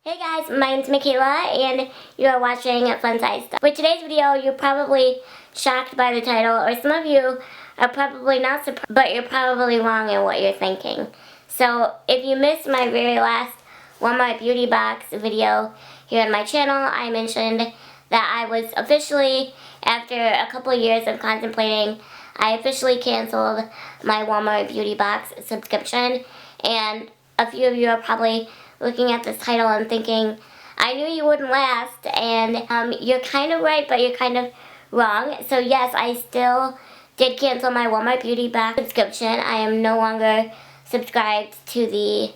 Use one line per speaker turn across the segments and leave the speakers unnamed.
Hey guys, my name's Michaela and you are watching FunsizedStyle. For today's video, you're probably shocked by the title, or some of you are probably not surprised, but you're probably wrong in what you're thinking. So if you missed my very last Walmart Beauty Box video here on my channel, I mentioned that I was officially, after a couple of years of contemplating, I officially canceled my Walmart Beauty Box subscription. And a few of you are probably looking at this title and thinking, I knew you wouldn't last, and you're kind of right, but you're kind of wrong. So yes, I still did cancel my Walmart Beauty Box subscription. I am no longer subscribed to the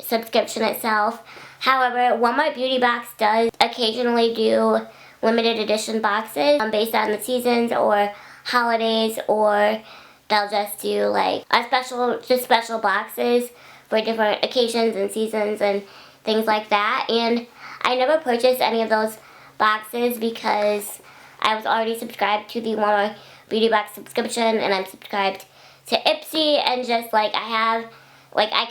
subscription itself. However, Walmart Beauty Box does occasionally do limited edition boxes based on the seasons or holidays, or they'll just do like special boxes for different occasions and seasons and things like that. And I never purchased any of those boxes because I was already subscribed to the Walmart Beauty Box subscription, and I'm subscribed to Ipsy, and just like I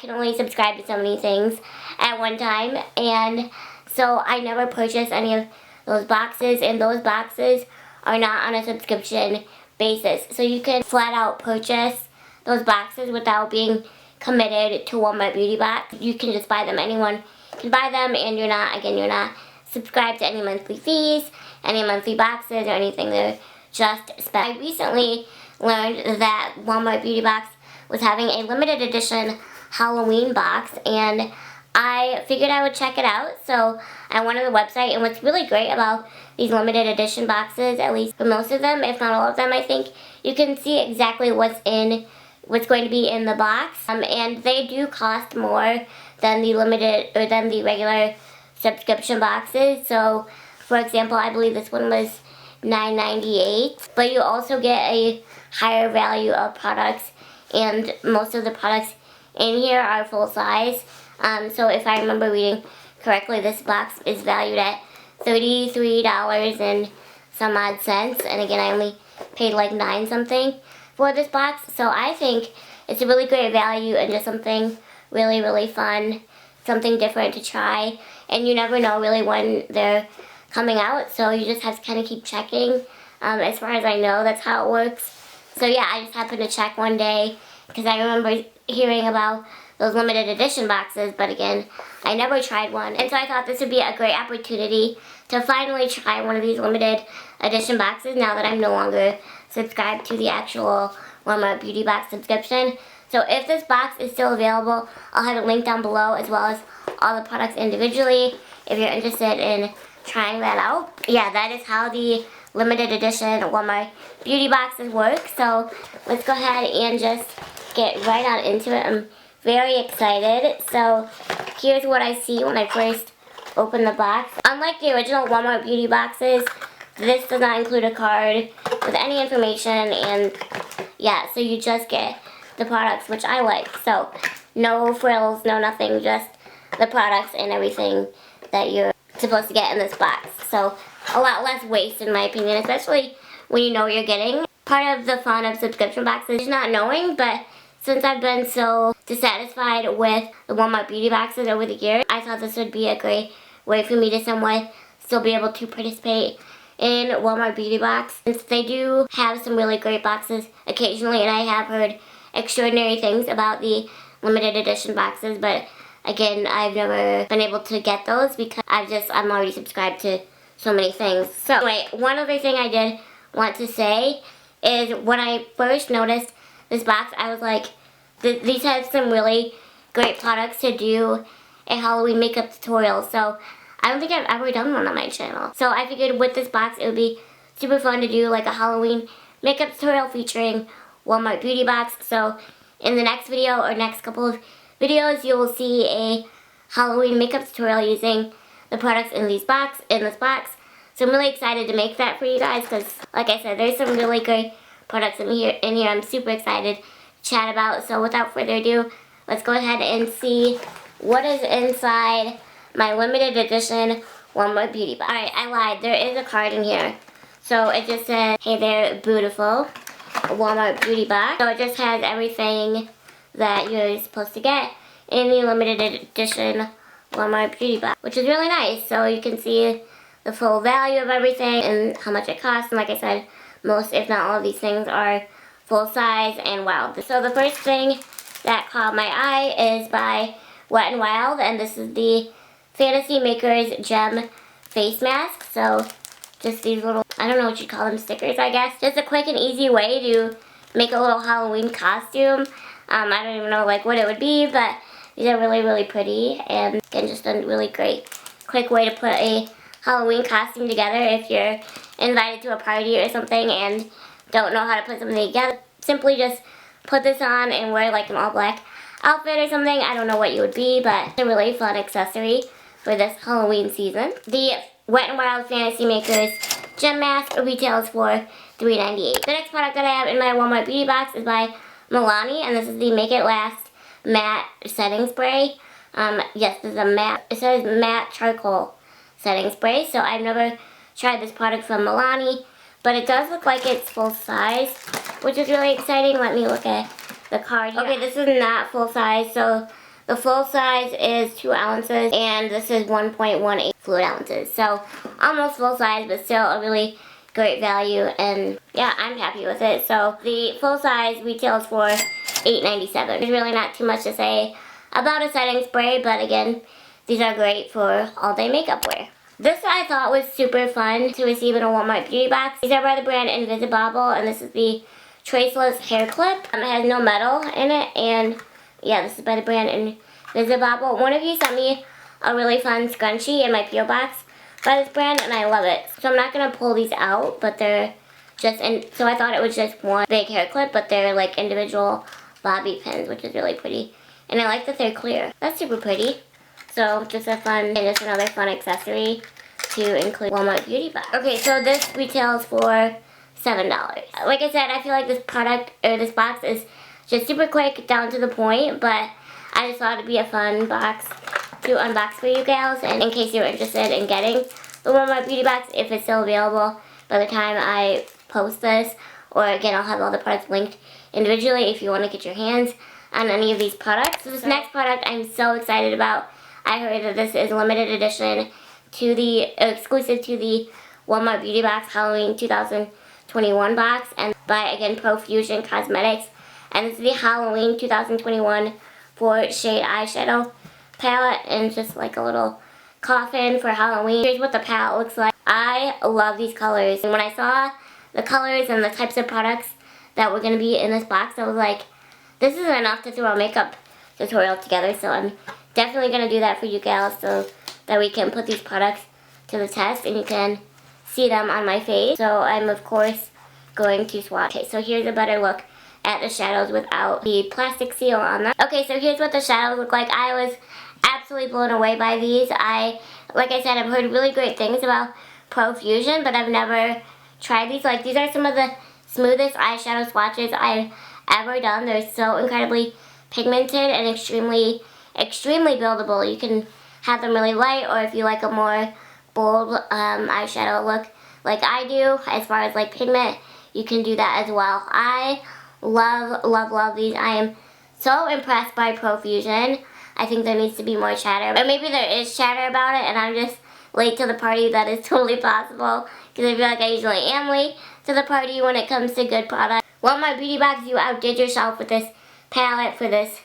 can only subscribe to so many things at one time, and so I never purchased any of those boxes, and those boxes are not on a subscription basis. So you can flat out purchase those boxes without being committed to Walmart Beauty Box. You can just buy them. Anyone can buy them, and you're not subscribed to any monthly fees, any monthly boxes, or anything. They're just special. I recently learned that Walmart Beauty Box was having a limited edition Halloween box, and I figured I would check it out. So I went to the website, and what's really great about these limited edition boxes, at least for most of them, if not all of them, I think, you can see exactly what's going to be in the box, and they do cost more than the regular subscription boxes. So, for example, I believe this one was $9.98, but you also get a higher value of products, and most of the products in here are full size. So if I remember reading correctly, this box is valued at $33 and some odd cents, and again, I only paid like $9 something for this box. So I think it's a really great value and just something really, really fun, something different to try, and you never know really when they're coming out, so you just have to kind of keep checking. As far as I know, that's how it works. So yeah, I just happened to check one day because I remember hearing about those limited edition boxes, but again, I never tried one, and so I thought this would be a great opportunity to finally try one of these limited edition boxes now that I'm no longer subscribed to the actual Walmart Beauty Box subscription. So if this box is still available, I'll have it linked down below, as well as all the products individually if you're interested in trying that out. Yeah, that is how the limited edition Walmart Beauty Boxes work. So let's go ahead and just get right on into it. I'm very excited. So here's what I see when I first open the box. Unlike the original Walmart Beauty Boxes, this does not include a card with any information, and yeah, so you just get the products, which I like. So no frills, no nothing, just the products and everything that you're supposed to get in this box. So a lot less waste, in my opinion, especially when you know what you're getting. Part of the fun of subscription boxes is not knowing, but since I've been so dissatisfied with the Walmart Beauty Boxes over the years, I thought this would be a great way for me to somewhat still be able to participate in Walmart Beauty Box, since they do have some really great boxes occasionally, and I have heard extraordinary things about the limited edition boxes, but again, I've never been able to get those because I'm already subscribed to so many things. So anyway, one other thing I did want to say is when I first noticed this box, I was like, these have some really great products to do a Halloween makeup tutorial. So I don't think I've ever done one on my channel. So I figured with this box, it would be super fun to do like a Halloween makeup tutorial featuring Walmart Beauty Box. So in the next video or next couple of videos, you will see a Halloween makeup tutorial using the products in this box. So I'm really excited to make that for you guys because, like I said, there's some really great products in here I'm super excited to chat about. So without further ado, let's go ahead and see what is inside my limited edition Walmart Beauty Box. Alright, I lied. There is a card in here. So it just says, hey there, beautiful, Walmart Beauty Box. So it just has everything that you're supposed to get in the limited edition Walmart beauty box, which is really nice. So you can see the full value of everything and how much it costs. And like I said, most, if not all of these things are full size and wow. So the first thing that caught my eye is by Wet n Wild, and this is the Fantasy Makers Gem Face Mask. So just these little, I don't know what you'd call them, stickers, I guess. Just a quick and easy way to make a little Halloween costume. I don't even know like what it would be, but these are really, really pretty, and again, just a really great, quick way to put a Halloween costume together if you're invited to a party or something and don't know how to put something together. Simply just put this on and wear like an all black outfit or something. I don't know what you would be, but it's a really fun accessory for this Halloween season. The Wet n Wild Fantasy Makers Gem Mask retails for $3.98. The next product that I have in my Walmart beauty box is by Milani, and this is the Make It Last Matte Setting Spray. Yes, this is a matte, it says matte charcoal setting spray. So I've never tried this product from Milani, but it does look like it's full size, which is really exciting. Let me look at the card here. Okay, this is not full size. So the full size is 2 ounces, and this is 1.18 fluid ounces. So almost full size, but still a really great value, and yeah, I'm happy with it. So the full size retails for $8.97. There's really not too much to say about a setting spray, but again, these are great for all-day makeup wear. This I thought was super fun to receive in a Walmart beauty box. These are by the brand Invisibobble, and this is the Traceless Hair Clip. It has no metal in it, and yeah, this is by the brand Invisibobble. One of you sent me a really fun scrunchie in my P.O Box by this brand, and I love it. So I'm not going to pull these out, but they're just, so I thought it was just one big hair clip, but they're like individual bobby pins, which is really pretty. And I like that they're clear. That's super pretty. So just a fun, and just another fun accessory to include Walmart beauty box. Okay, so this retails for $7. Like I said, I feel like this product, or this box, is just super quick, down to the point, but I just thought it'd be a fun box to unbox for you gals, and in case you're interested in getting the Walmart beauty box, if it's still available by the time I post this, or again, I'll have all the products linked individually if you want to get your hands on any of these products. So this next product I'm so excited about. I heard that this is limited edition to the, exclusive to the Walmart beauty box Halloween 2021 box, and by, again, Profusion Cosmetics, and this is the Halloween 2021 4 shade eyeshadow palette, and it's just like a little coffin for Halloween. Here's what the palette looks like. I love these colors, and when I saw the colors and the types of products that were going to be in this box, I was like, this isn't enough to throw a makeup tutorial together, so I'm definitely going to do that for you gals so that we can put these products to the test and you can see them on my face. So I'm, of course, going to swatch. Okay, so here's a better look at the shadows without the plastic seal on them. Okay, so here's what the shadows look like. I was absolutely blown away by these. Like I said, I've heard really great things about Profusion, but I've never tried these. Like, these are some of the smoothest eyeshadow swatches I've ever done. They're so incredibly pigmented and extremely buildable. You can have them really light, or if you like a more bold eyeshadow look like I do, as far as like pigment, you can do that as well. I love these. I am so impressed by Profusion. I think there needs to be more chatter, or maybe there is chatter about it and I'm just late to the party. That is totally possible, because I feel like I usually am late to the party when it comes to good products. Walmart beauty box, you outdid yourself with this palette for this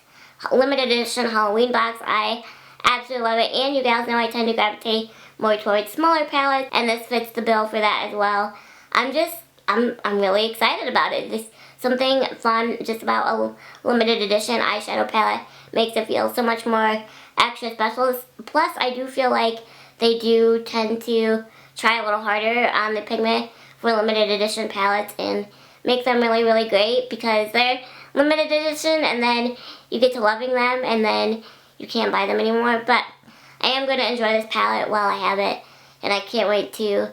limited edition Halloween box. I absolutely love it, and you guys know I tend to gravitate more towards smaller palettes, and this fits the bill for that as well. I'm really excited about it. This something fun just about a limited edition eyeshadow palette makes it feel so much more extra special. Plus, I do feel like they do tend to try a little harder on the pigment for limited edition palettes and make them really great, because they're limited edition and then you get to loving them and then you can't buy them anymore. But I am going to enjoy this palette while I have it, and I can't wait to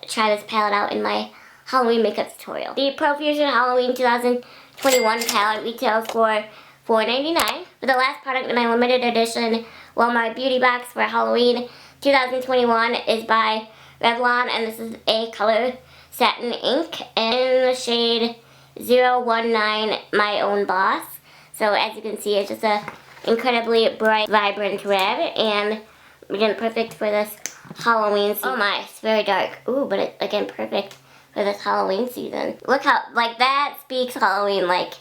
try this palette out in my Halloween makeup tutorial. The Profusion Halloween 2021 palette retails for $4.99. But the last product in my limited edition Walmart beauty box for Halloween 2021 is by Revlon, and this is a color satin ink in the shade 019 My Own Boss. So as you can see, it's just a incredibly bright, vibrant red, and again, perfect for this Halloween season. Oh my, it's very dark. Ooh, but it, again, perfect for this Halloween season. Look how, like, that speaks Halloween, like,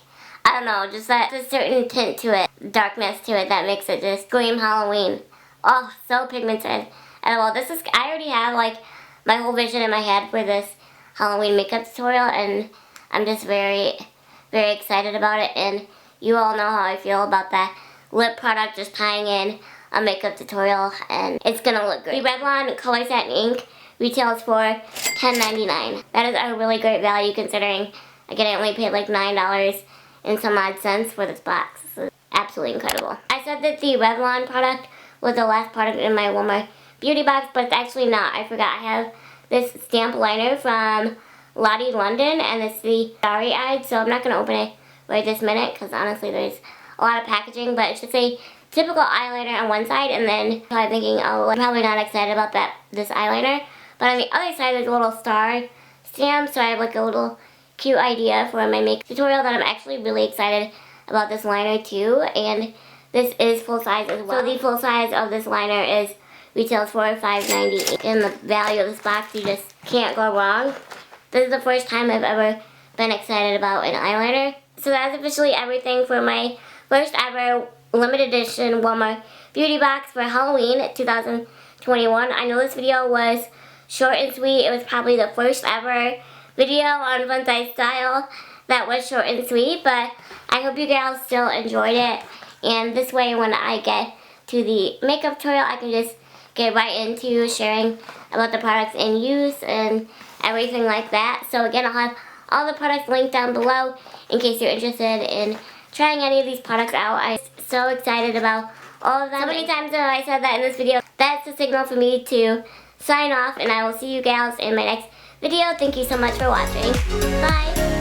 I don't know, just that, a certain tint to it, darkness to it that makes it just scream Halloween. Oh, so pigmented. And well, this is, I already have, like, my whole vision in my head for this Halloween makeup tutorial, and I'm just very, very excited about it, and you all know how I feel about that lip product just tying in a makeup tutorial, and it's gonna look great. The Revlon Color Satin Ink retails for $10.99. That is a really great value considering, again, I only paid like $9 and some odd cents for this box. This is absolutely incredible. I said that the Revlon product was the last product in my Walmart beauty box, but it's actually not. I forgot. I have this stamp liner from Lottie London, and it's the Starry Eyed, so I'm not going to open it right this minute because honestly there's a lot of packaging, but it's just a typical eyeliner on one side, and then probably thinking, oh, I'm probably not excited about this eyeliner. But on the other side there's a little star stamp, so I have like a little cute idea for my makeup tutorial that I'm actually really excited about this liner too, and this is full size as well. So the full size of this liner is retails for $5.98. And the value of this box, you just can't go wrong. This is the first time I've ever been excited about an eyeliner. So that's officially everything for my first ever limited edition Walmart beauty box for Halloween 2021. I know this video was short and sweet. It was probably the first ever video on FunsizedStyle that was short and sweet, but I hope you guys still enjoyed it. And this way, when I get to the makeup tutorial, I can just get right into sharing about the products in use and everything like that. So again, I'll have all the products linked down below in case you're interested in trying any of these products out. I'm so excited about all of them. So many times that I said that in this video, that's the signal for me to sign off, and I will see you gals in my next video. Thank you so much for watching. Bye!